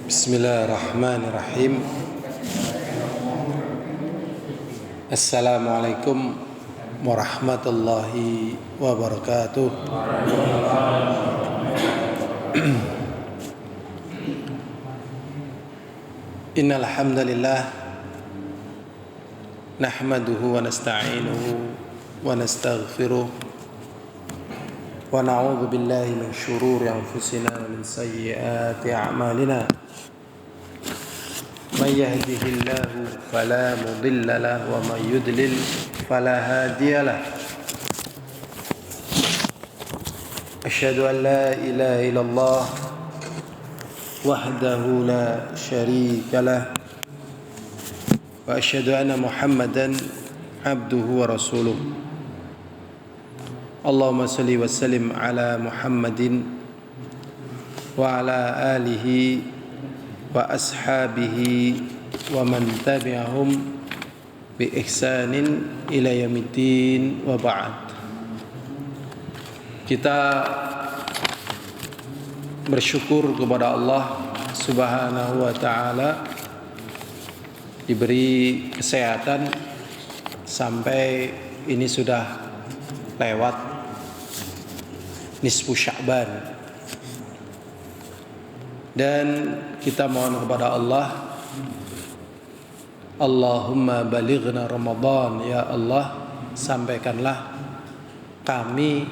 Bismillahirrahmanirrahim. Assalamualaikum warahmatullahi wabarakatuh. Innal hamdalillah nahmaduhu wa nasta'inuhu wa nastaghfiruh wa na'udzu billahi min shururi anfusina wa min sayyiati a'malina. من يهده الله فلا مضل له ومن يضلل فلا هادي له أشهد أن لا إله إلا الله وحده لا شريك له وأشهد أن محمدا عبده ورسوله اللهم صل وسلم على محمد وعلى آله wa ashabihi wa man tabi'ahum bi ihsanin ila yaumiddin wa ba'd. Kita bersyukur kepada Allah Subhanahu wa taala diberi kesehatan sampai ini sudah lewat nisfu Sya'ban. Dan kita mohon kepada Allah, Allahumma balighna Ramadan, ya Allah, sampaikanlah kami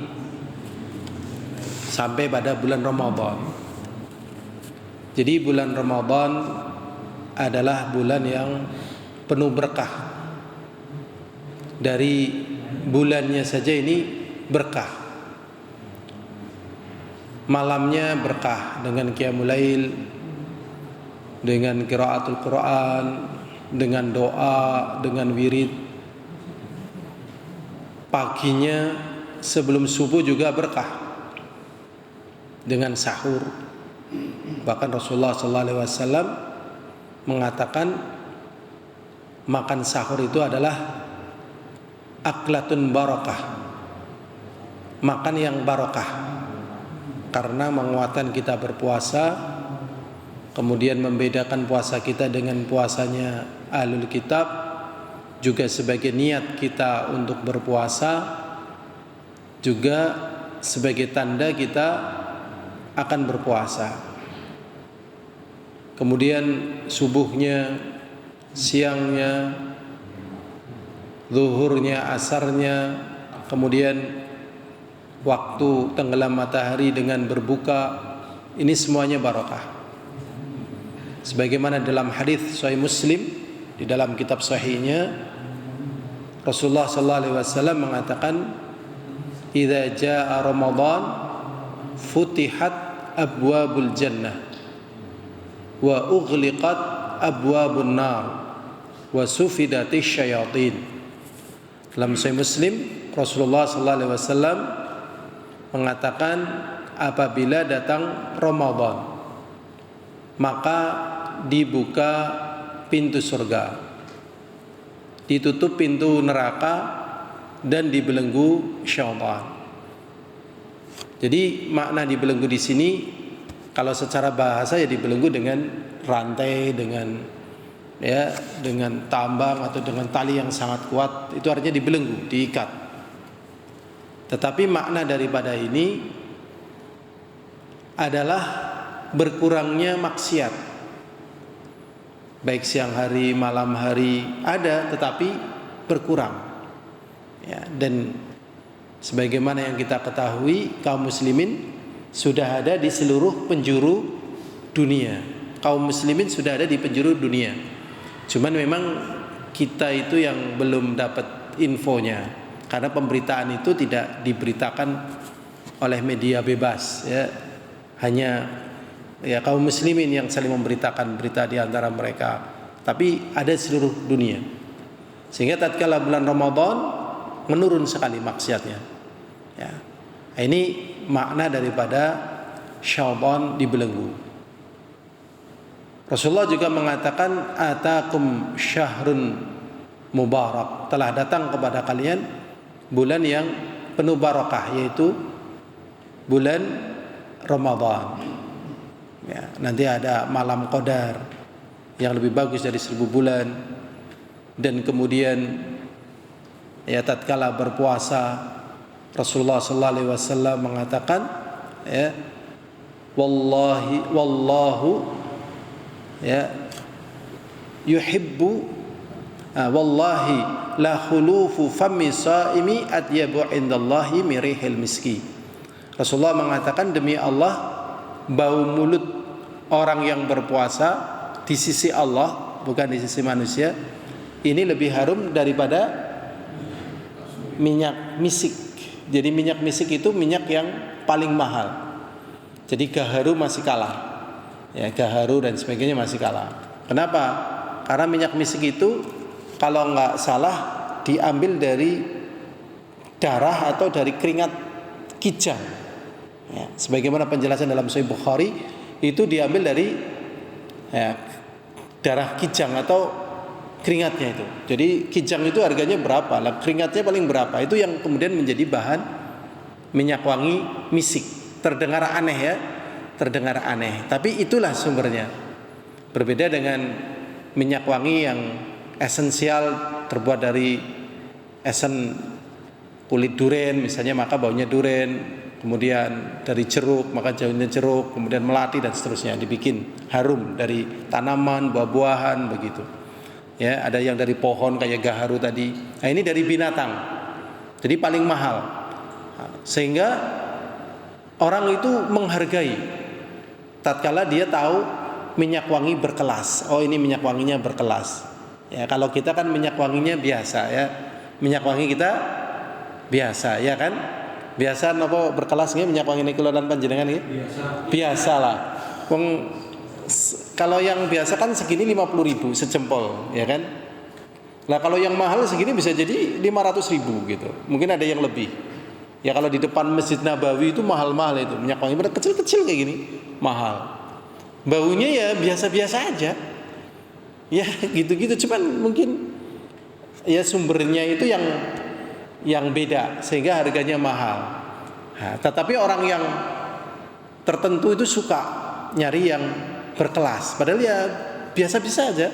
sampai pada bulan Ramadan. Jadi bulan Ramadan adalah bulan yang penuh berkah. Dari bulannya saja ini berkah. Malamnya berkah dengan qiyamul lail, dengan qiraatul Quran, dengan doa, dengan wirid. Paginya sebelum subuh juga berkah dengan sahur. Bahkan Rasulullah SAW mengatakan makan sahur itu adalah aklatun barakah, makan yang barakah. Karena menguatkan kita berpuasa, kemudian membedakan puasa kita dengan puasanya ahlul kitab, juga sebagai niat kita untuk berpuasa, juga sebagai tanda kita akan berpuasa. Kemudian subuhnya, siangnya, zuhurnya, asarnya, kemudian waktu tenggelam matahari dengan berbuka, ini semuanya barakah. Sebagaimana dalam hadis Sahih Muslim, di dalam kitab sahihnya, Rasulullah SAW mengatakan, "Idza jaa Ramadan futihat abwabul jannah wa ughliqat abwabun nar wa sufidatis syayatin." Dalam Sahih Muslim, Rasulullah SAW mengatakan apabila datang Ramadan maka dibuka pintu surga, ditutup pintu neraka, dan dibelenggu syaitan. Jadi makna dibelenggu di sini kalau secara bahasa ya dibelenggu dengan rantai, dengan tambang atau dengan tali yang sangat kuat, itu artinya dibelenggu, diikat. Tetapi makna daripada ini adalah berkurangnya maksiat. Baik siang hari, malam hari ada, tetapi berkurang. Ya, dan sebagaimana yang kita ketahui, kaum muslimin sudah ada di seluruh penjuru dunia. Kaum muslimin sudah ada di penjuru dunia. Cuman memang kita itu yang belum dapat infonya. Karena pemberitaan itu tidak diberitakan oleh media bebas, ya. Hanya ya kaum muslimin yang saling memberitakan berita di antara mereka. Tapi ada seluruh dunia. Sehingga tatkala bulan Ramadan menurun sekali maksiatnya. Ya. Ini makna daripada Sya'ban dibelenggu. Rasulullah juga mengatakan atakum syahrun mubarak, telah datang kepada kalian bulan yang penuh barakah, yaitu bulan Ramadan. Ya, nanti ada malam qadar yang lebih bagus dari 1000 bulan. Dan kemudian ya tatkala berpuasa Rasulullah sallallahu alaihi wasallam mengatakan ya wallahu ya yuhibbu wallahi la khulufu fami saimi atyabu indallahi mirihil miski. Rasulullah mengatakan, demi Allah, bau mulut orang yang berpuasa di sisi Allah, bukan di sisi manusia, ini lebih harum daripada minyak misik. Jadi minyak misik itu minyak yang paling mahal. Jadi gaharu masih kalah. Ya, gaharu dan sebagainya masih kalah. Kenapa? Karena minyak misik itu kalau nggak salah diambil dari darah atau dari keringat kijang. Ya, sebagaimana penjelasan dalam Sahih Bukhari, itu diambil dari ya, darah kijang atau keringatnya itu. Jadi kijang itu harganya berapa? Lah keringatnya paling berapa? Itu yang kemudian menjadi bahan minyak wangi misik. Terdengar aneh ya, terdengar aneh. Tapi itulah sumbernya. Berbeda dengan minyak wangi yang esensial terbuat dari esen kulit duren misalnya, maka baunya duren. Kemudian dari jeruk, maka baunya jeruk. Kemudian melati dan seterusnya, dibikin harum dari tanaman, buah-buahan begitu. Ya, ada yang dari pohon kayak gaharu tadi. Nah, ini dari binatang. Jadi paling mahal. Sehingga orang itu menghargai tatkala dia tahu minyak wangi berkelas. Oh, ini minyak wanginya berkelas. Ya, kalau kita kan minyak wanginya biasa ya. Minyak wangi kita biasa, ya kan? Biasa napa berkelas nggih minyak wangi niku lan panjenengan nggih? Biasalah. Wong kalau yang biasa kan segini 50.000 sejempol, ya kan? Lah kalau yang mahal segini bisa jadi 500.000 gitu. Mungkin ada yang lebih. Ya kalau di depan Masjid Nabawi itu mahal-mahal itu minyak wangi, kecil-kecil kayak gini, mahal. Baunya ya biasa-biasa aja. Ya gitu-gitu, cuman mungkin ya sumbernya itu yang beda sehingga harganya mahal. Nah, tetapi orang yang tertentu itu suka nyari yang berkelas, padahal ya biasa-biasa aja.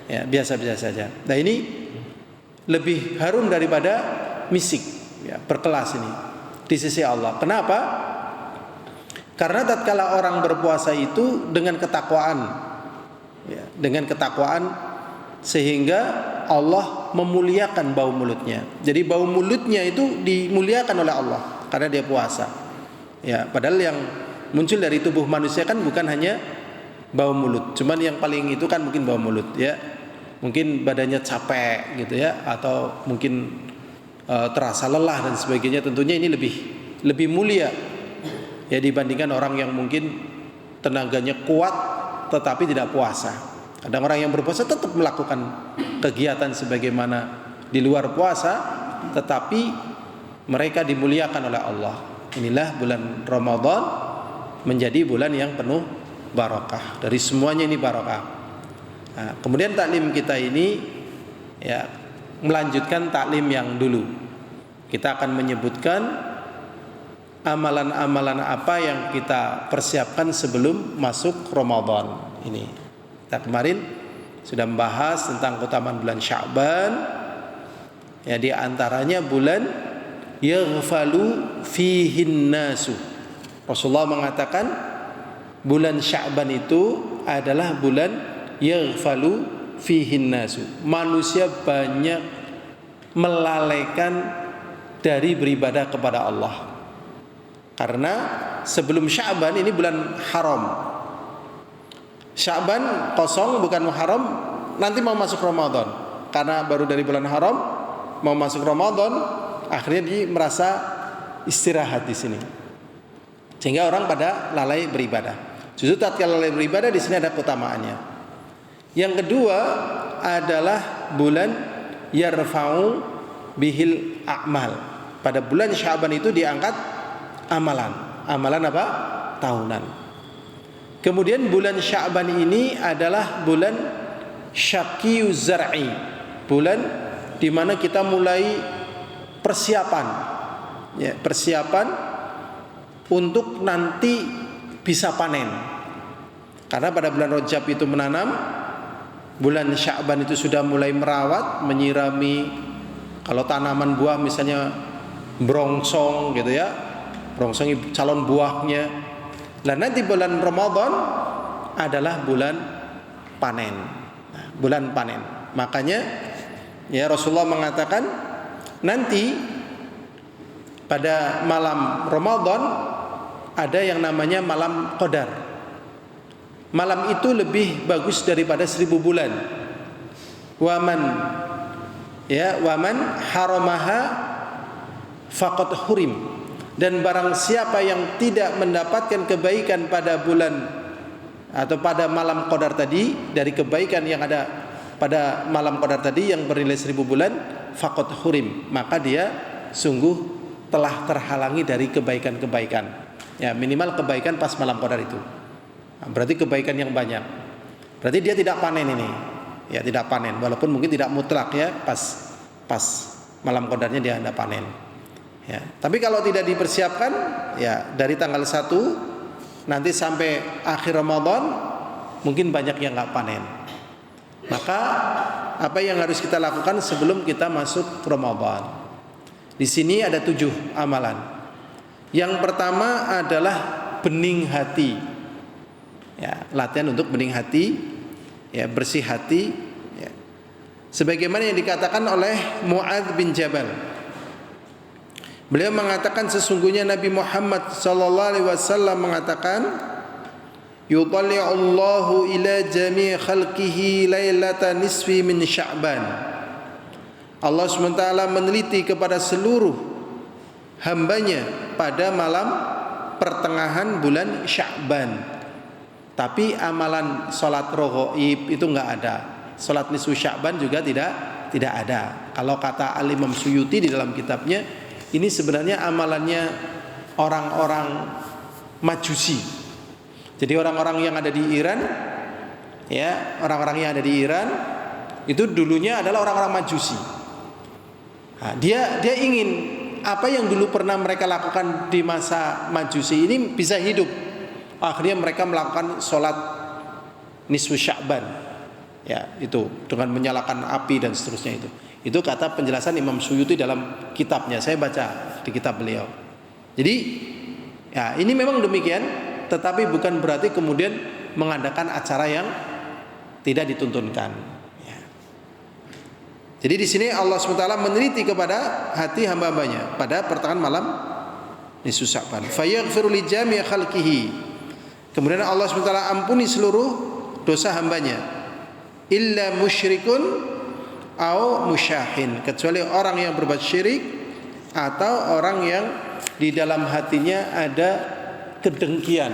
Ya, biasa-biasa saja. Nah, ini lebih harum daripada misik, ya, berkelas ini di sisi Allah. Kenapa? Karena tatkala orang berpuasa itu dengan ketakwaan, ya, dengan ketakwaan sehingga Allah memuliakan bau mulutnya. Jadi bau mulutnya itu dimuliakan oleh Allah karena dia puasa. Ya, padahal yang muncul dari tubuh manusia kan bukan hanya bau mulut, cuman yang paling itu kan mungkin bau mulut, ya. Mungkin badannya capek gitu ya, atau mungkin terasa lelah dan sebagainya. Tentunya ini lebih mulia ya dibandingkan orang yang mungkin tenaganya kuat tetapi tidak puasa. Ada orang yang berpuasa tetap melakukan kegiatan sebagaimana di luar puasa, tetapi mereka dimuliakan oleh Allah. Inilah bulan Ramadan menjadi bulan yang penuh barakah. Dari semuanya ini barakah. Nah, kemudian taklim kita ini ya melanjutkan taklim yang dulu. Kita akan menyebutkan amalan-amalan apa yang kita persiapkan sebelum masuk Ramadan ini. Kita kemarin sudah membahas tentang keutamaan bulan Sya'ban. Ya, di antaranya bulan yaghfalu fihin nasu. Rasulullah mengatakan bulan Sya'ban itu adalah bulan yaghfalu fihin nasu. Manusia banyak melalaikan dari beribadah kepada Allah. Karena sebelum Sya'ban ini bulan haram. Sya'ban kosong, bukan Muharram, nanti mau masuk Ramadan. Karena baru dari bulan haram mau masuk Ramadan, akhirnya dia merasa istirahat di sini. Sehingga orang pada lalai beribadah. Justru tatkala lalai beribadah di sini ada keutamaannya. Yang kedua adalah bulan yarfa'u bihil a'mal. Pada bulan Sya'ban itu diangkat amalan. Amalan apa? Tahunan. Kemudian bulan Sya'ban ini adalah bulan Syaqiyuz Zar'i. Bulan di mana kita mulai persiapan. Ya, persiapan untuk nanti bisa panen. Karena pada bulan Rajab itu menanam, bulan Sya'ban itu sudah mulai merawat, menyirami. Kalau tanaman buah misalnya brongsong gitu ya, brongsong calon buahnya. Dan nanti bulan Ramadan adalah bulan panen. Nah, bulan panen. Makanya ya Rasulullah mengatakan nanti pada malam Ramadan ada yang namanya malam Qadar. Malam itu lebih bagus daripada 1000 bulan. Waman haramaha faqad hurim. Dan barang siapa yang tidak mendapatkan kebaikan pada bulan atau pada malam Qadar tadi, dari kebaikan yang ada pada malam Qadar tadi yang bernilai 1000 bulan, faqad hurim, maka dia sungguh telah terhalangi dari kebaikan-kebaikan. Ya, minimal kebaikan pas malam Qadar itu. Nah, berarti kebaikan yang banyak. Berarti dia tidak panen ini. Ya, tidak panen, walaupun mungkin tidak mutlak ya, pas malam Qadarnya dia tidak panen. Ya, tapi kalau tidak dipersiapkan ya dari tanggal 1 nanti sampai akhir Ramadan mungkin banyak yang nggak panen. Maka apa yang harus kita lakukan sebelum kita masuk Ramadan? Di sini ada 7 amalan. Yang pertama adalah bening hati. Ya, latihan untuk bening hati, ya, bersih hati. Ya. Sebagaimana yang dikatakan oleh Mu'adz bin Jabal. Beliau mengatakan sesungguhnya Nabi Muhammad SAW mengatakan, "Yutalli'ullahu ila jami' khalqihi lailata nisfi min Sya'ban." Allah SWT meneliti kepada seluruh hambanya pada malam pertengahan bulan Sya'ban. Tapi amalan sholat raghaib itu enggak ada. Sholat nisfu Sya'ban juga tidak ada. Kalau kata Al-Imam Suyuti di dalam kitabnya, ini sebenarnya amalannya orang-orang Majusi. Jadi orang-orang yang ada di Iran, ya, orang-orang yang ada di Iran itu dulunya adalah orang-orang Majusi. Nah, dia ingin apa yang dulu pernah mereka lakukan di masa Majusi ini bisa hidup. Akhirnya mereka melakukan sholat nisfu Sya'ban, ya, itu dengan menyalakan api dan seterusnya itu. Itu kata penjelasan Imam Suyuti dalam kitabnya. Saya baca di kitab beliau. Jadi ya ini memang demikian, tetapi bukan berarti kemudian mengadakan acara yang tidak dituntunkan. Ya. Jadi di sini Allah SWT meneliti kepada hati hamba-hambanya pada pertengahan malam nisfu Sya'ban. Fayaghfiru li jami' khalqihi. Kemudian Allah SWT ampuni seluruh dosa hambanya. Illa musyrikun au musyahin, kecuali orang yang berbuat syirik atau orang yang di dalam hatinya ada kedengkian.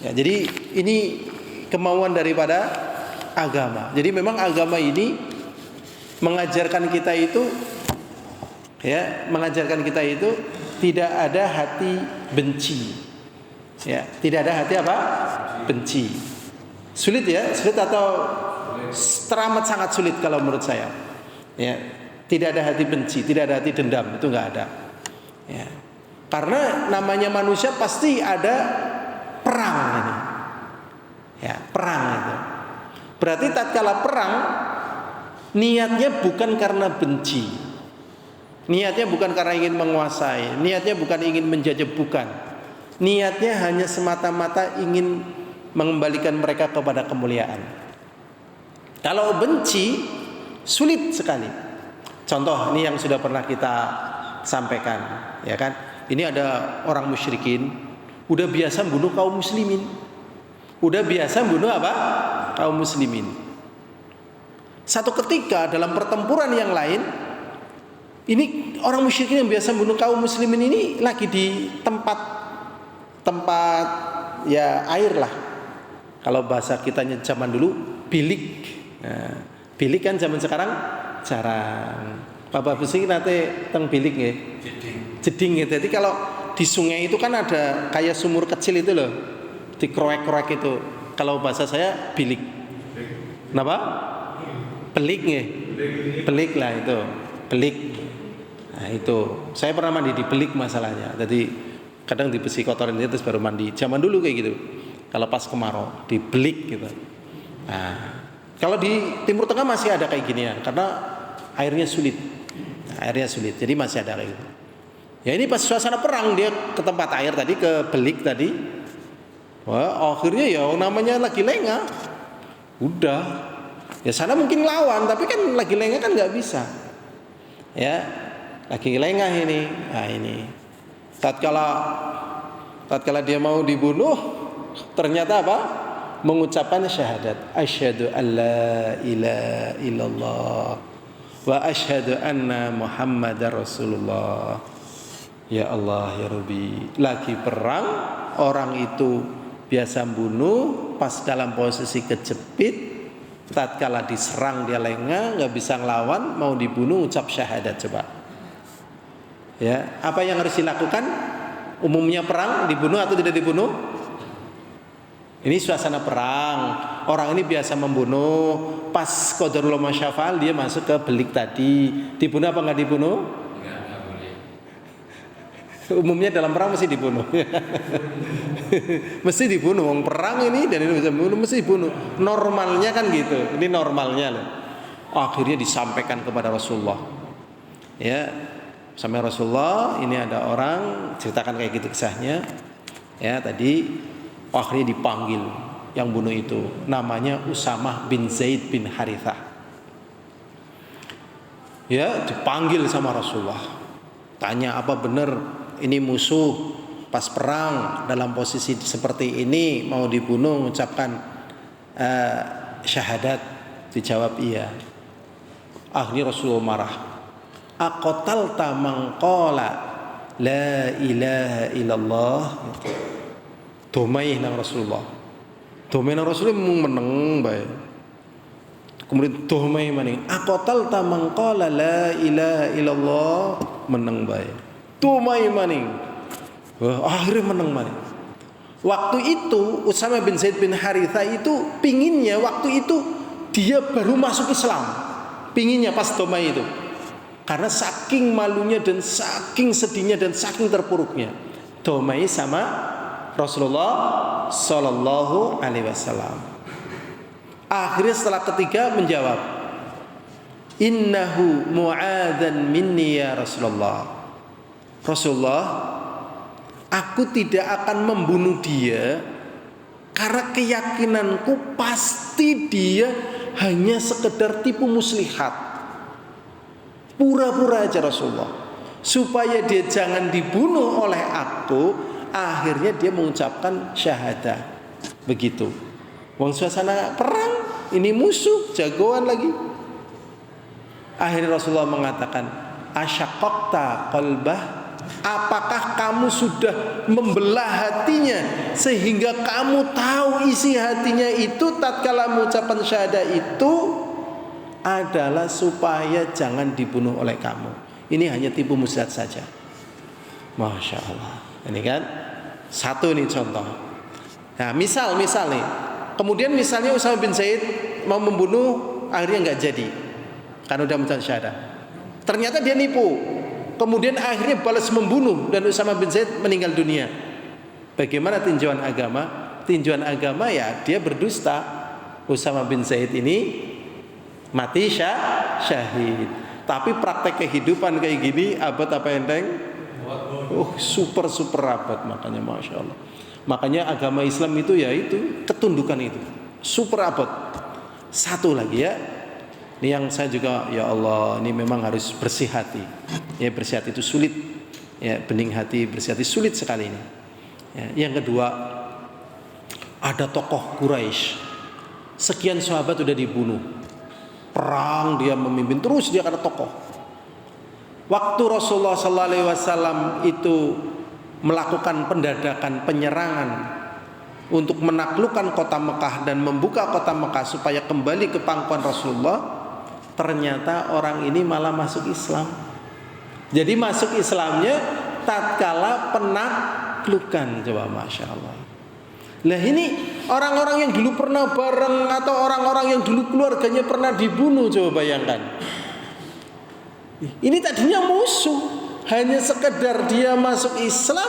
Ya, jadi ini kemauan daripada agama. Jadi memang agama ini mengajarkan kita itu, ya, mengajarkan kita itu tidak ada hati benci. Ya, tidak ada hati apa? Benci. Sulit ya, sulit atau teramat sangat sulit kalau menurut saya. Ya, tidak ada hati benci, tidak ada hati dendam, itu enggak ada. Ya. Karena namanya manusia pasti ada perang ini. Ya, perang itu. Berarti tatkala perang niatnya bukan karena benci. Niatnya bukan karena ingin menguasai, niatnya bukan ingin menjajah, bukan. Niatnya hanya semata-mata ingin mengembalikan mereka kepada kemuliaan. Kalau benci sulit sekali. Contoh ini yang sudah pernah kita sampaikan, ya kan? Ini ada orang musyrikin udah biasa bunuh kaum muslimin. Udah biasa bunuh apa? Kaum muslimin. Satu ketika dalam pertempuran yang lain, ini orang musyrikin yang biasa bunuh kaum muslimin ini lagi di tempat ya air lah. Kalau bahasa kitanya zaman dulu bilik. Nah, bilik kan zaman sekarang jarang. Bapak besi nanti teng bilik nggih. Jeding gitu. Jadi kalau di sungai itu kan ada kayak sumur kecil itu loh. Dikroek-kroek itu. Kalau bahasa saya bilik. Kenapa? Belik nggih. Belik lah itu. Belik. Nah, itu. Saya pernah mandi di belik masalahnya. Jadi kadang di besi kotorin itu terus baru mandi. Zaman dulu kayak gitu. kalau pas kemarau, di Belik gitu. Nah, kalau di Timur Tengah masih ada kayak ginian karena airnya sulit. Airnya sulit, jadi masih ada kayak gitu. Ya ini pas suasana perang dia ke tempat air tadi, ke Belik tadi. Wah, akhirnya ya namanya lagi lengah. Udah. Ya sana mungkin lawan, tapi kan lagi lengah kan nggak bisa. Ya, lagi lengah ini. Nah ini. Tatkala dia mau dibunuh, ternyata apa? Mengucapkan syahadat. Asyhadu alla ilaha illallah wa asyhadu anna Muhammadar Rasulullah. Ya Allah ya Rabbi, lagi perang, orang itu biasa bunuh, pas dalam posisi kejepit, tatkala diserang dia lengah, nggak bisa ngelawan, mau dibunuh ucap syahadat. Coba ya, apa yang harus dilakukan? Umumnya perang, dibunuh atau tidak dibunuh? Ini suasana perang, orang ini biasa membunuh, pas qadarullah masyafal dia masuk ke Belik tadi, dibunuh apa nggak dibunuh? Nggak boleh. Umumnya dalam perang mesti dibunuh. Mesti dibunuh, wong perang ini dan ini bisa dibunuh, mesti dibunuh. Normalnya kan gitu, ini normalnya loh. Akhirnya disampaikan kepada Rasulullah. Ya, sampai Rasulullah, ini ada orang ceritakan kayak gitu kisahnya. Ya, tadi akhirnya dipanggil yang bunuh itu, namanya Usamah bin Zaid bin Harithah. Ya, dipanggil sama Rasulullah. Tanya apa benar ini musuh pas perang dalam posisi seperti ini mau dibunuh mengucapkan syahadat? Dijawab iya. Akhirnya Rasulullah marah. Aqatalta man qala la ilaha illallah. Domai nang Rasulullah. Domai nang Rasulullah meneng bae. Kemudian domai maning. Aqatalta man qala la ilaha illallah, meneng bae. Domai maning. Wah, akhirnya meneng maning. Waktu itu Usamah bin Zaid bin Harithah itu pinginnya waktu itu dia baru masuk Islam. Pinginnya pas domai itu. Karena saking malunya dan saking sedihnya dan saking terpuruknya domai sama Rasulullah Sallallahu Alaihi Wasallam. Akhirnya setelah ketiga menjawab, Innahu mu'adhan minni ya Rasulullah. Rasulullah, aku tidak akan membunuh dia karena keyakinanku pasti dia hanya sekedar tipu muslihat. Pura-pura aja Rasulullah, supaya dia jangan dibunuh oleh aku. Akhirnya dia mengucapkan syahadat. Begitu. Wong suasana perang, ini musuh jagoan lagi. Akhirnya Rasulullah mengatakan, asyaqaqta qalbah, apakah kamu sudah membelah hatinya sehingga kamu tahu isi hatinya itu tatkala mengucapkan syahadat itu adalah supaya jangan dibunuh oleh kamu. Ini hanya tipu muslihat saja. Masya Allah. Ini kan satu nih contoh. Nah misal nih, kemudian misalnya Usamah bin Zaid mau membunuh, akhirnya nggak jadi karena udah mengucapkan syahadat. Ternyata dia nipu, kemudian akhirnya balas membunuh dan Usamah bin Zaid meninggal dunia. Bagaimana tinjauan agama? Tinjauan agama ya dia berdusta. Usamah bin Zaid ini mati syahid. Tapi praktek kehidupan kayak gini abad apa enteng? Super abad, makanya Masya Allah. Makanya agama Islam itu ya itu ketundukan itu super abad. Satu lagi ya, ini yang saya juga ya Allah, ini memang harus bersih hati. Ya bersih hati itu sulit. Ya bening hati bersih hati sulit sekali ini. Ya, yang kedua, ada tokoh Quraisy. Sekian sahabat sudah dibunuh. Perang dia memimpin terus dia karena tokoh. Waktu Rasulullah SAW itu melakukan pendadakan penyerangan untuk menaklukkan kota Mekah dan membuka kota Mekah supaya kembali ke pangkuan Rasulullah, ternyata orang ini malah masuk Islam. Jadi masuk Islamnya tatkala penaklukan. Coba Masya Allah. Lah ini orang-orang yang dulu pernah bareng atau orang-orang yang dulu keluarganya pernah dibunuh, coba bayangkan. Ini tadinya musuh, hanya sekedar dia masuk Islam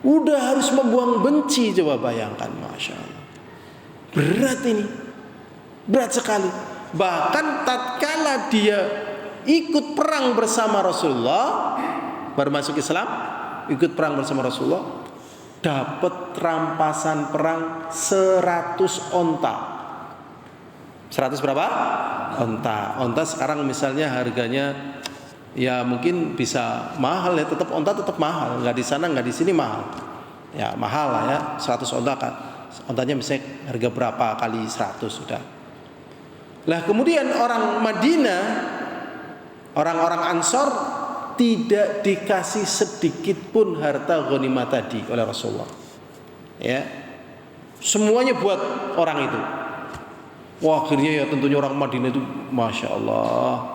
Udah harus membuang benci, coba bayangkan, Masya Allah. Berat ini, berat sekali. Bahkan tatkala dia ikut perang bersama Rasulullah, baru masuk Islam, ikut perang bersama Rasulullah, dapat rampasan perang 100 onta. 100 berapa? Onta. Onta sekarang misalnya harganya ya mungkin bisa mahal ya, tetap onta tetap mahal, nggak di sana nggak di sini mahal, ya mahal lah ya. 100 onta kan, ontanya misalnya harga berapa kali 100 sudah. Lah kemudian orang Madinah, orang-orang Ansor tidak dikasih sedikit pun harta ghanimah tadi oleh Rasulullah, ya semuanya buat orang itu. Wah akhirnya ya tentunya orang Madinah itu Masya Allah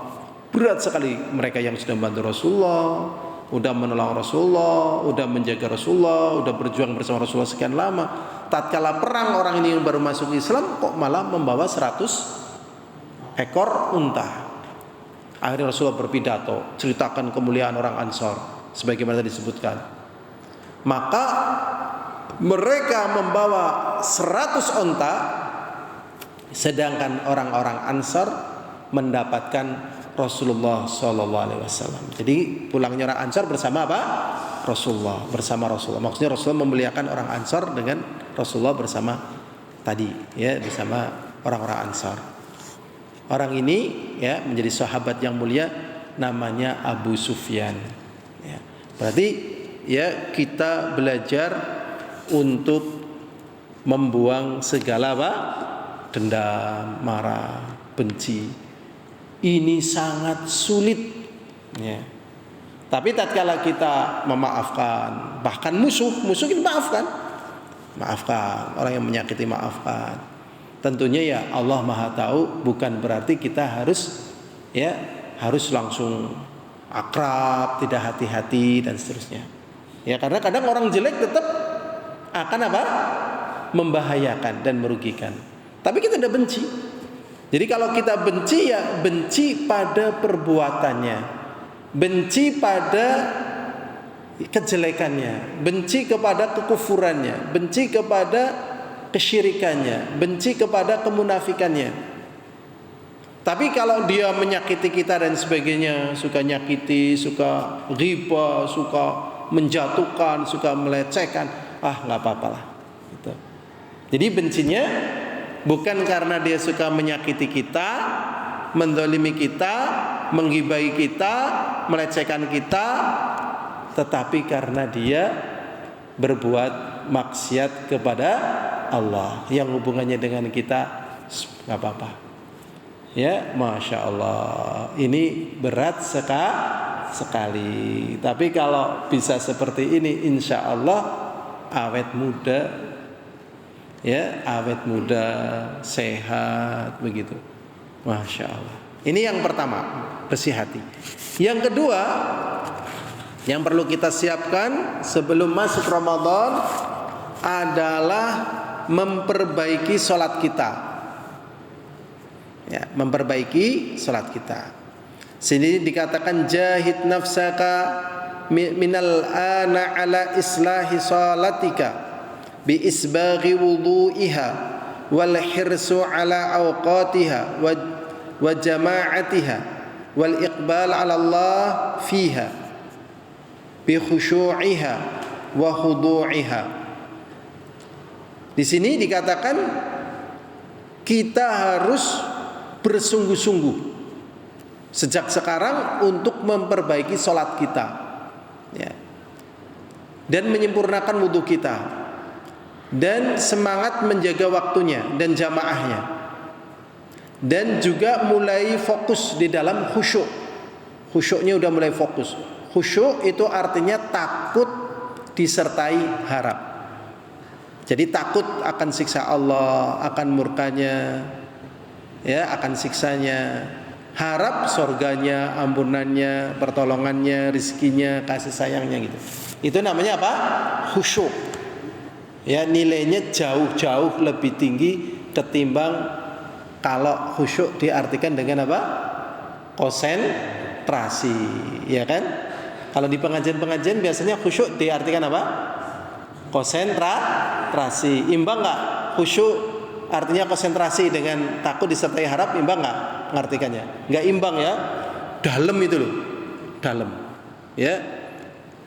berat sekali, mereka yang sudah membantu Rasulullah, udah menolong Rasulullah, udah menjaga Rasulullah, udah berjuang bersama Rasulullah sekian lama. Tatkala perang orang ini yang baru masuk Islam kok malah membawa 100 ekor unta. Akhirnya Rasulullah berpidato, ceritakan kemuliaan orang Ansor sebagaimana tadi disebutkan. Maka mereka membawa 100 onta, sedangkan orang-orang Ansor mendapatkan Rasulullah SAW. Jadi pulangnya orang Ansar bersama apa? Rasulullah, bersama Rasulullah. Maksudnya Rasulullah memuliakan orang Ansar dengan Rasulullah bersama tadi, ya bersama orang-orang Ansar. Orang ini ya menjadi sahabat yang mulia, namanya Abu Sufyan. Ya. Berarti ya kita belajar untuk membuang segala apa? Dendam, marah, benci. Ini sangat sulit, ya. Tapi tatkala kita memaafkan, bahkan musuh kita maafkan orang yang menyakiti, maafkan. Tentunya ya Allah Maha Tahu, bukan berarti kita harus langsung akrab, tidak hati-hati dan seterusnya. Ya karena kadang orang jelek tetap akan apa? Membahayakan dan merugikan. Tapi kita tidak benci. Jadi kalau kita benci ya benci pada perbuatannya, benci pada kejelekannya, benci kepada kekufurannya, benci kepada kesyirikannya, benci kepada kemunafikannya. Tapi kalau dia menyakiti kita dan sebagainya, suka nyakiti, suka ghibah, suka menjatuhkan, suka melecehkan, nggak apa-apa lah. Gitu. Jadi bencinya bukan karena dia suka menyakiti kita, mendolimi kita, menggibai kita, melecehkan kita, tetapi karena dia berbuat maksiat kepada Allah yang hubungannya dengan kita nggak apa-apa. Ya, Masya Allah, ini berat sekali. Tapi kalau bisa seperti ini, insya Allah awet muda. Ya, awet muda, sehat begitu. Masya Allah. Ini yang pertama, bersih hati. Yang kedua, yang perlu kita siapkan sebelum masuk Ramadan adalah memperbaiki sholat kita. Ya, memperbaiki sholat kita. Sini dikatakan jahid nafsaka minal ana ala islahi sholatika bi isbaghi wudu'iha wal hirsu ala awqatiha wa jama'atiha wal iqbal ala Allah fiha bi khushu'iha wa khudu'iha. Di sini dikatakan kita harus bersungguh-sungguh sejak sekarang untuk memperbaiki sholat kita, ya, dan menyempurnakan wudhu kita, dan semangat menjaga waktunya dan jamaahnya, dan juga mulai fokus di dalam khusyuk. Khusyuknya udah mulai fokus. Khusyuk itu artinya takut disertai harap. Jadi takut akan siksa Allah, akan murkanya, ya, akan siksanya, harap surganya, ampunannya, pertolongannya, rizkinya, kasih sayangnya gitu. Itu namanya apa? Khusyuk. Ya, nilainya jauh-jauh lebih tinggi ketimbang kalau khusyuk diartikan dengan apa? Konsentrasi, ya kan? Kalau di pengajian-pengajian biasanya khusyuk diartikan apa? konsentrasi. Imbang nggak? Khusyuk artinya konsentrasi dengan takut disertai harap, imbang nggak mengartikannya? Nggak imbang ya. Dalam itu loh, dalam. Ya,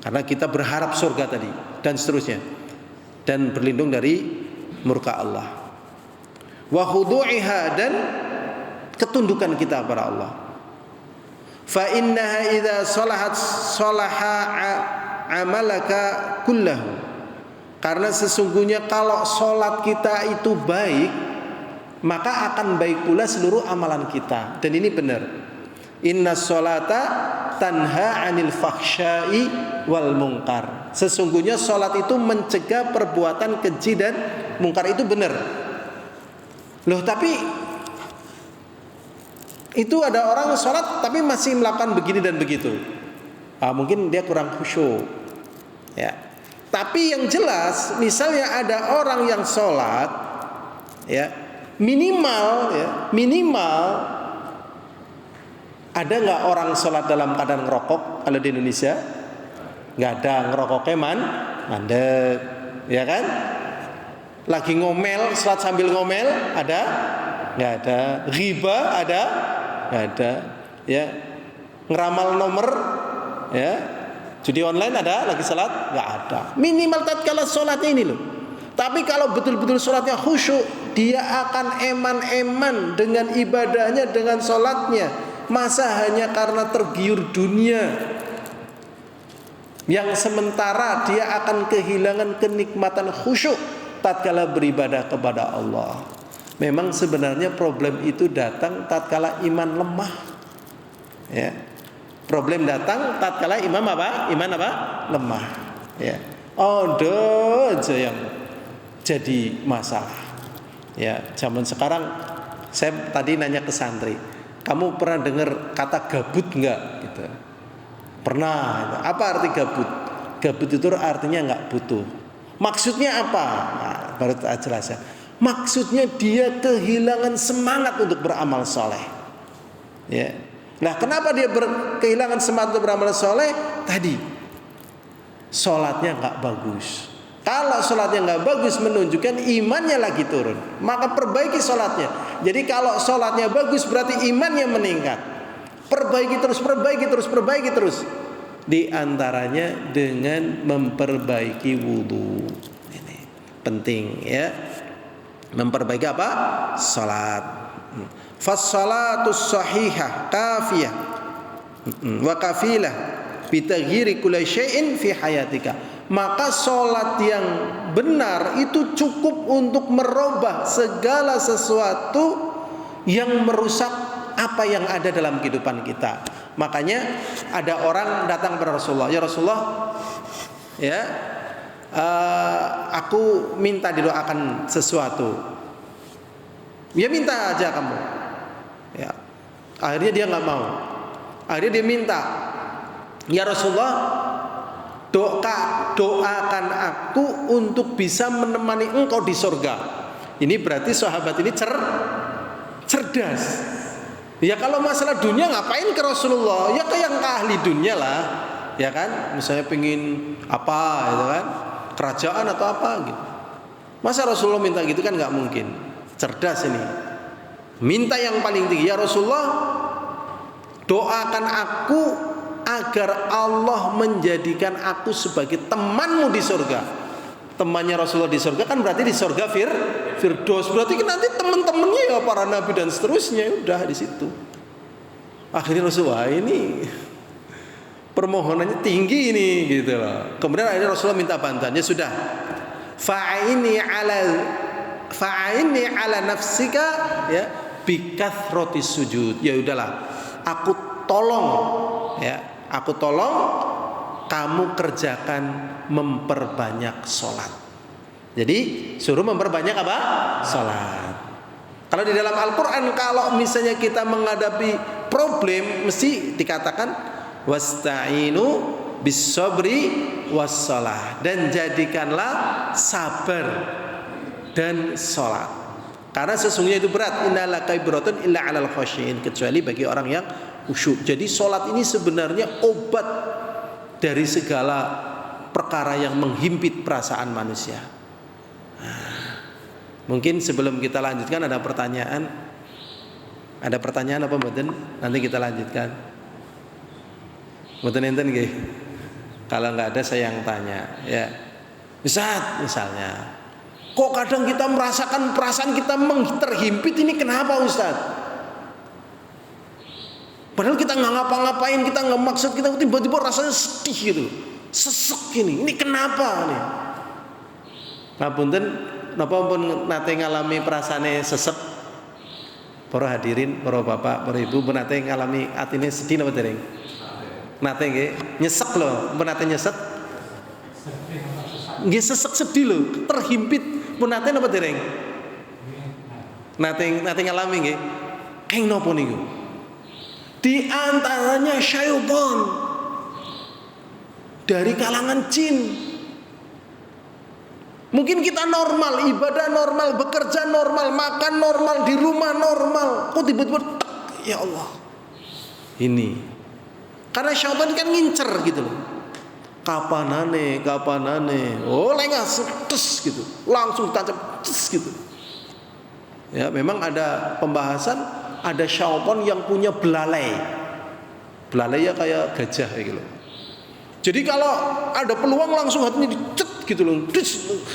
karena kita berharap surga tadi dan seterusnya, dan berlindung dari murka Allah. Wa khudu'iha, dan ketundukan kita kepada Allah. Fa innaha idza salahat salaha amalaka kullahu. Karena sesungguhnya kalau sholat kita itu baik, maka akan baik pula seluruh amalan kita. Dan ini benar. Inna sholata tanha anil fakhsyai wal munkar. Sesungguhnya sholat itu mencegah perbuatan keji dan mungkar. Itu benar. Loh, tapi itu ada orang sholat tapi masih melakukan begini dan begitu. Mungkin dia kurang khusyuk. Ya. Tapi yang jelas, misalnya ada orang yang sholat, ya minimal ada nggak orang sholat dalam keadaan ngerokok? Kalau di Indonesia nggak ada, ngerokoknya mandek, ya kan? Lagi ngomel, sholat sambil ngomel, ada? Nggak ada. Riba ada? Nggak ada. Ya, ngeramal nomor, ya. Judi online ada? Lagi sholat? Nggak ada. Minimal tatkala sholatnya ini loh. Tapi kalau betul-betul sholatnya khusyuk, dia akan eman-eman dengan ibadahnya, dengan sholatnya. Masa hanya karena tergiur dunia, yang sementara dia akan kehilangan kenikmatan khusyuk tatkala beribadah kepada Allah. Memang sebenarnya problem itu datang tatkala iman lemah. Ya. Problem datang tatkala iman apa? Lemah. Ya. Aja yang jadi masalah. Ya, zaman sekarang saya tadi nanya ke santri, kamu pernah dengar kata gabut enggak? Gitu. Pernah. Apa arti gabut? Gabut itu artinya enggak butuh. Maksudnya apa? Nah, baru jelasnya. Maksudnya dia kehilangan semangat untuk beramal soleh. Ya. Nah, kenapa dia kehilangan semangat untuk beramal soleh? Tadi sholatnya nggak bagus. Kalau sholatnya nggak bagus, menunjukkan imannya lagi turun. Maka perbaiki sholatnya. Jadi kalau sholatnya bagus, berarti imannya meningkat. Perbaiki terus. Di antaranya dengan memperbaiki wudu. Ini penting ya. Memperbaiki apa? Sholat. Fassalatus sahihah kafiyah wa kafilah bitaghyiri kulli syai'in fi hayatika. Maka salat yang benar itu cukup untuk merubah segala sesuatu yang merusak apa yang ada dalam kehidupan kita. Makanya ada orang datang kepada Rasulullah, ya Rasulullah, ya aku minta didoakan sesuatu. Ya minta aja kamu. Ya. Akhirnya dia nggak mau. Akhirnya dia minta, ya Rasulullah, doakan aku untuk bisa menemani engkau di surga. Ini berarti sahabat ini cerdas. Ya kalau masalah dunia ngapain ke Rasulullah? Ya ke yang ahli dunia lah, ya kan? Misalnya pengin apa, gitu kan? Kerajaan atau apa gitu. Masa Rasulullah minta gitu kan nggak mungkin. Cerdas ini. Minta yang paling tinggi, ya Rasulullah, doakan aku agar Allah menjadikan aku sebagai temanmu di surga. Temannya Rasulullah di surga kan berarti di surga Firdaus. Berarti kan nanti teman-temannya ya para nabi dan seterusnya. Udah di situ. Akhirnya Rasulullah ini permohonannya tinggi ini gitu loh. Kemudian akhirnya Rasulullah minta bantuannya, sudah. Fa'ini ala nafsika ya bikathrotis sujud. Ya udahlah, aku tolong kamu kerjakan memperbanyak sholat. Jadi suruh memperbanyak apa? Sholat. Kalau di dalam Al-Quran, kalau misalnya kita menghadapi problem, mesti dikatakan wasta'inu bis-sabri was-shalah, dan jadikanlah sabar dan sholat. Karena sesungguhnya itu berat. Innala kaibratun illa 'alal khashiyin, kecuali bagi orang yang khusyuk. Jadi sholat ini sebenarnya obat dari segala perkara yang menghimpit perasaan manusia. Mungkin sebelum kita lanjutkan ada pertanyaan. Ada pertanyaan apa mboten? Nanti kita lanjutkan. Mboten enten nggih. Kalau nggak ada saya yang tanya, ya. Ustaz, misalnya, kok kadang kita merasakan perasaan kita terhimpit, ini kenapa Ustaz? Padahal kita nggak ngapa-ngapain, kita nggak maksud, kita tiba-tiba rasanya sedih gitu, sesek ini kenapa nih? Ngapunten, napa pun nate ngalami perasaane sesek? Para hadirin, para bapak, para ibu, pun nate ngalami atine sedih napa dereng? Nate nggih, nyesek lho, pun nate nyesek? Nggih sesek sedih lho, terhimpit, pun nate napa dereng? Nate ngalami nggih. Keng napa niku? Di antaranya syaitan dari kalangan jin. Mungkin kita normal, ibadah normal, bekerja normal, makan normal, di rumah normal, kok tiba-tiba ya Allah. Ini karena syaitan kan ngincer gitu loh. Kapanane, oh lengas, tes gitu, langsung tancap, tes gitu. Ya memang ada pembahasan. Ada syaitan yang punya belalai. Belalai ya kayak gajah gitu loh. Jadi kalau ada peluang langsung hatinya dicet gitu loh.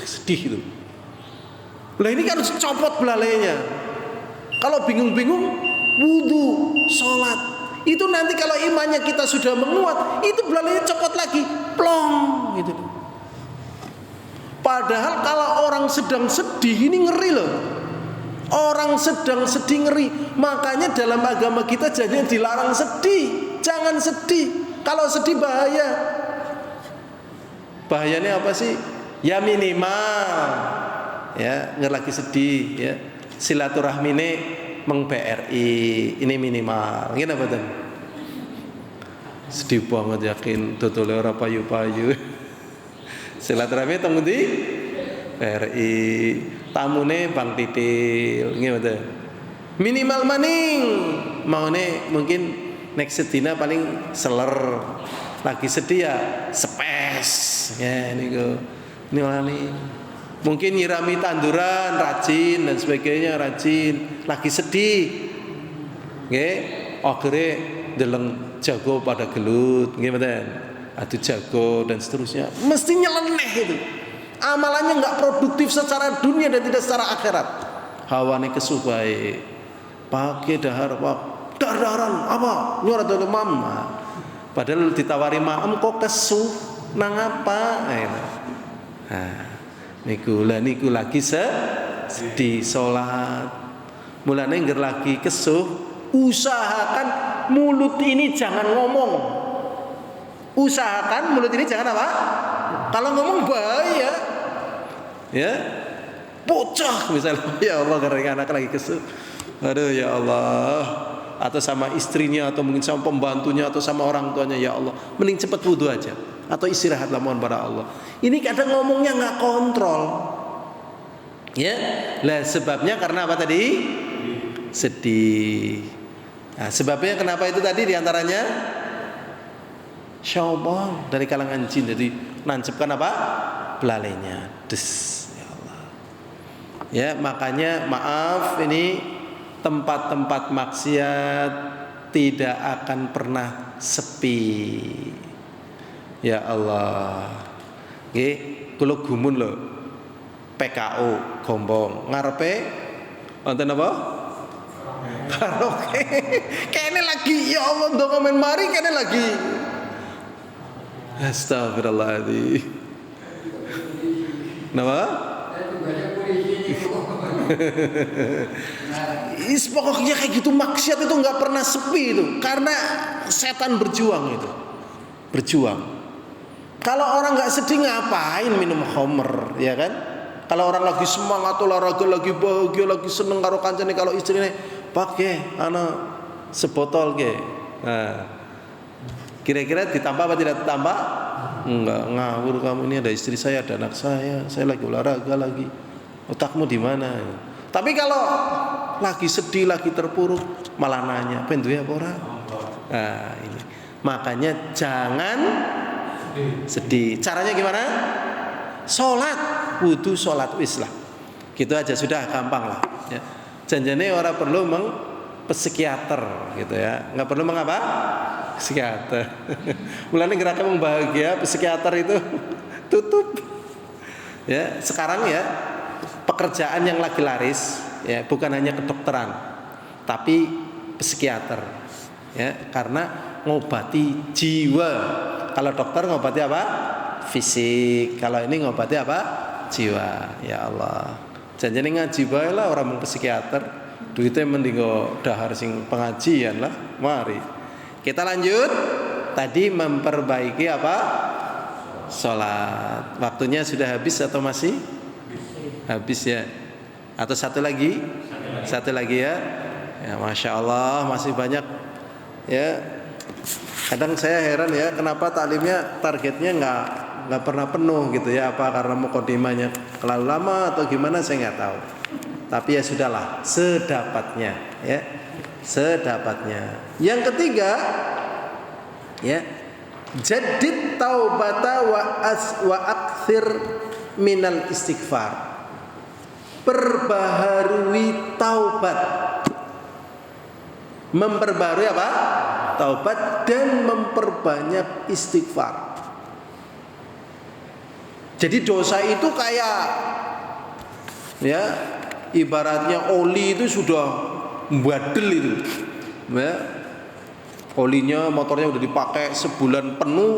Sedih gitu. Lah ini kan harus copot belalainya. Kalau bingung-bingung wudu, sholat. Itu nanti kalau imannya kita sudah menguat, itu belalainya copot lagi, plong gitu. Padahal kalau orang sedang sedih ini ngeri loh. Orang sedang sedih ngeri. Makanya dalam agama kita jadinya dilarang sedih. Jangan sedih. Kalau sedih bahaya. Bahayanya apa sih? Ya minimal ya lagi sedih ya silaturahmine meng BRI ini minimal. Ngene mboten? Sedih banget yakin dodole ora payu-payu. Silaturahmi teng ndi? BRI. Tamune Bang Titil, nggih minimal maning, maune mungkin next sedina paling seler, lagi sedih ya sepes, ya niku, ini mungkin nyirami tanduran rajin dan sebagainya rajin, lagi sedih, nggih, akhirnya deleng jago pada gelut, nggih mboten, adu jago dan seterusnya, mesti nyeleneh itu. Amalannya nggak produktif secara dunia dan tidak secara akhirat. Hawane kesuh bae. Pakai dahar daharan apa? Nyuara dari mama. Padahal ditawari maem kok kesuh. Nang apa? Nah, niku lagi sedih salat. Mulane ngger lagi kesuh, usahakan mulut ini jangan ngomong. Usahakan mulut ini jangan apa? Kalau ngomong bahaya. Ya. Bocah misalnya, ya Allah karena anak lagi kesel. Aduh ya Allah. Atau sama istrinya atau mungkin sama pembantunya atau sama orang tuanya, ya Allah. Mending cepat wudu aja atau istirahatlah mohon pada Allah. Ini kadang ngomongnya nggak kontrol. Ya. Lah sebabnya karena apa tadi? Sedih. Nah, sebabnya kenapa itu tadi diantaranya? Syaitan dari kalangan jin, jadi nancapkan apa? Belalainya. Des, ya Allah. Ya, makanya maaf ini tempat-tempat maksiat tidak akan pernah sepi. Ya Allah. Nggih, kula gumun lho. PKO Gombong ngarepe wonten apa? Karaoke. Kene lagi ya Allah ndonga men mari kene lagi. Astagfirullahaladzim. Nama? Pokoknya kayak gitu maksiat itu nggak pernah sepi itu, karena setan berjuang itu, berjuang. Kalau orang nggak sedih ngapain minum khamr, ya kan? Kalau orang lagi semangat olahraga, lagi bahagia, lagi seneng karo kancane, kalau istrinya pakai ana sebotol ke. Nah, kira-kira ditambah apa tidak ditambah? Enggak, ngawur kamu, ini ada istri saya, ada anak saya lagi olahraga lagi. Otakmu di mana? Tapi kalau lagi sedih, lagi terpuruk, malah nanya, "Penduwe apa ora?" Nah, ini. Makanya jangan Sedih. Caranya gimana? Sholat, wudu sholat wis lah. Gitu aja sudah gampang lah. Ya. Janjane orang perlu psikiater gitu ya. Nggak perlu mengapa? Psikiater. Mulane gerakan bahagia psikiater itu tutup. Ya, sekarang ya pekerjaan yang lagi laris ya bukan hanya kedokteran tapi psikiater. Ya, karena ngobati jiwa. Kalau dokter ngobati apa? Fisik. Kalau ini ngobati apa? Jiwa. Ya Allah. Janjane ngaji bae lah orang mau psikiater. Duitnya mending dahar sing pengajian lah. Mari. Kita lanjut. Tadi memperbaiki apa? Salat. Waktunya sudah habis atau masih? Habis ya. Atau satu lagi? Satu lagi ya. Ya, Masya Allah masih banyak. Ya. Kadang saya heran ya kenapa taklimnya targetnya nggak pernah penuh gitu ya, apa karena mukadimahnya terlalu lama atau gimana saya nggak tahu. Tapi ya sudahlah, sedapatnya ya. Sedapatnya. Yang ketiga ya, jadid taubata wa akthir minal istighfar. Perbaharui taubat. Memperbarui apa? Taubat dan memperbanyak istighfar. Jadi dosa itu kayak ya ibaratnya oli itu sudah membadel itu. Ya. Olinya motornya udah dipakai sebulan penuh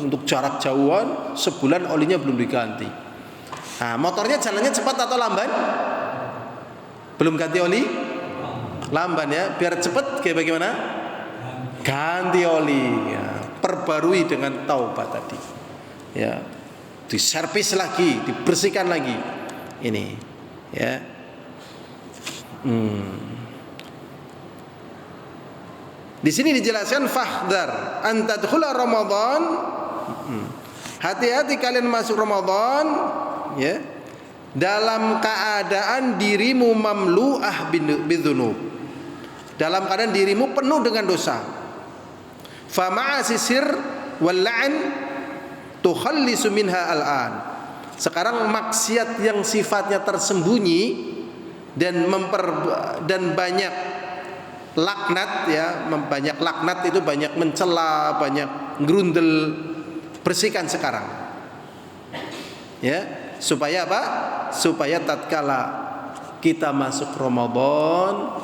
untuk jarak jauhan, sebulan olinya belum diganti. Nah, motornya jalannya cepat atau lamban? Belum ganti oli? Lamban ya, biar cepat kayak bagaimana? Ganti oli ya. Perbarui dengan taubat tadi ya, diservis lagi, dibersihkan lagi ini ya. Di sini dijelaskan fahdar antadkhula Ramadan, hati-hati kalian masuk Ramadan ya dalam keadaan dirimu mamlu'ah bidzunub, dalam keadaan dirimu penuh dengan dosa. Fa ma'asisir wal la'n tukhallisu minha al-an. Sekarang maksiat yang sifatnya tersembunyi dan banyak laknat ya, banyak laknat itu banyak mencela, banyak gerundel, bersihkan sekarang. Ya, supaya apa? Supaya tatkala kita masuk Ramadan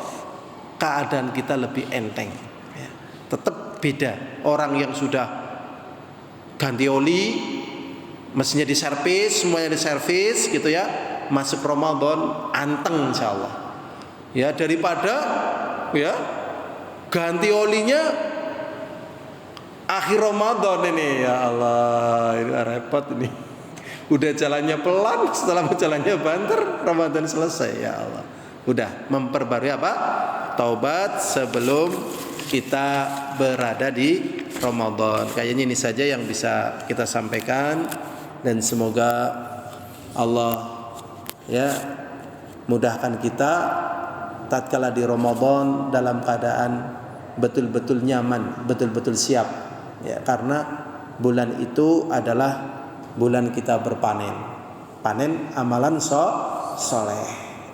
keadaan kita lebih enteng ya. Tetap beda orang yang sudah ganti oli, mesinnya diservis, semuanya diservis gitu ya, masuk Ramadan anteng insyaallah ya, daripada ya ganti olinya akhir Ramadan ini. Ya Allah, ini repot ini. Udah jalannya pelan, setelah jalannya banter Ramadan selesai. Ya Allah, udah memperbarui apa? Taubat sebelum kita berada di Ramadan. Kayaknya ini saja yang bisa kita sampaikan, dan semoga Allah ya mudahkan kita tatkala di Ramadan dalam keadaan betul-betul nyaman, betul-betul siap ya, karena bulan itu adalah bulan kita berpanen, panen amalan soleh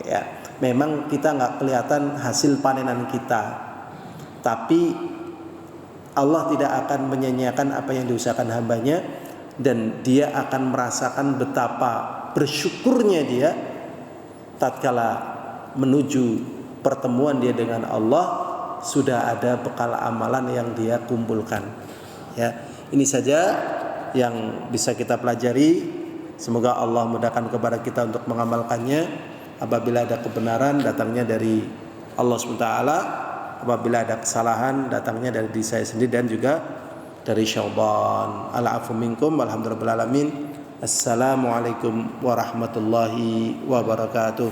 ya. Memang kita nggak kelihatan hasil panenan kita, tapi Allah tidak akan menyia-nyiakan apa yang diusahakan hambanya, dan dia akan merasakan betapa bersyukurnya dia tatkala menuju pertemuan dia dengan Allah sudah ada bekal amalan yang dia kumpulkan ya. Ini saja yang bisa kita pelajari. Semoga Allah mudahkan kepada kita untuk mengamalkannya. Apabila ada kebenaran datangnya dari Allah SWT, apabila ada kesalahan datangnya dari diri saya sendiri dan juga dari syaitan. Al-afu minkum walhamdulillahil alamin. Assalamualaikum warahmatullahi wabarakatuh.